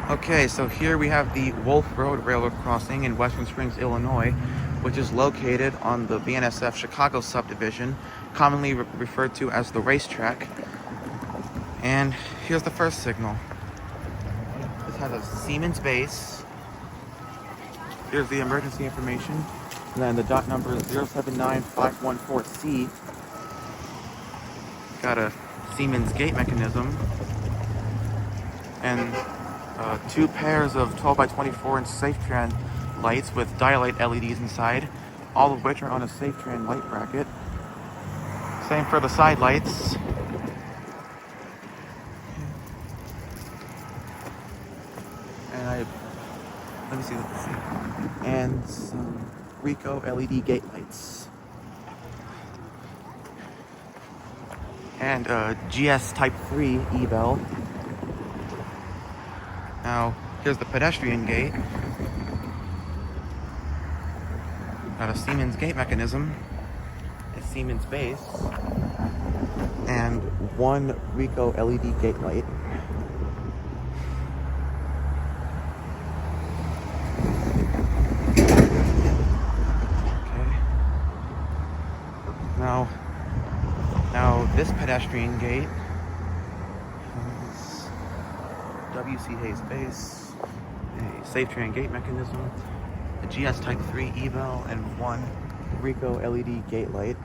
Okay, so here we have the Wolf Road Railroad Crossing in Western Springs, Illinois, which is located on the BNSF Chicago subdivision, commonly referred to as the racetrack. And here's the first signal. This has a Siemens base. Here's the emergency information. And then the dot number is 079514C. Got a Siemens gate mechanism. And 2 pairs of 12 by 24 inch Safetran lights with Dialight LEDs inside, all of which are on a Safetran light bracket. Same for the side lights. And let me see. And some RECO LED gate lights. And a GS Type 3 eval. Now, here's the pedestrian gate. Got a Siemens gate mechanism, a Siemens base, and 1 RECO LED gate light. Okay. Now this pedestrian gate has WC Hayes base, a Safetran gate mechanism, a GS Type 3 eval, and 1 RECO LED gate light.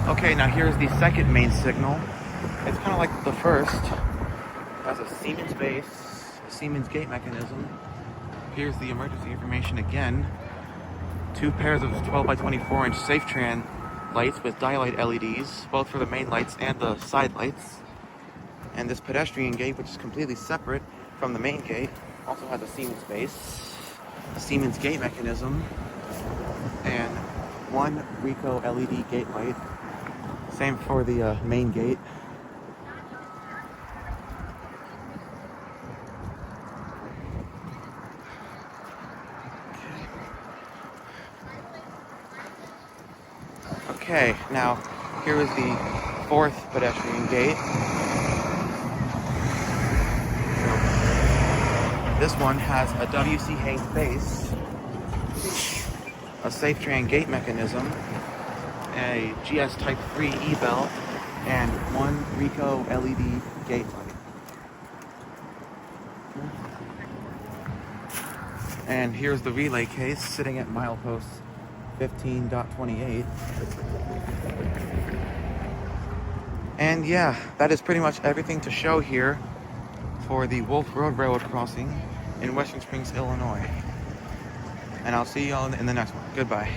Okay, now here's the second main signal. It's kind of like the first. It has a Siemens base, a Siemens gate mechanism. Here's the emergency information again. 2 pairs of 12 by 24 inch Safetran lights with Dialight LEDs, both for the main lights and the side lights. And this pedestrian gate, which is completely separate from the main gate, also has a Siemens base, a Siemens gate mechanism, and 1 RECO LED gate light. Same for the main gate. Okay, now here is the 4th pedestrian gate. This one has a WC Hayes base, a Safetran gate mechanism, a GS Type 3 eval, and 1 RECO LED gate light. And here's the relay case sitting at milepost 15.28. And yeah, that is pretty much everything to show here for the Wolf Road Railroad Crossing in Western Springs, Illinois. And I'll see y'all in the next one. Goodbye.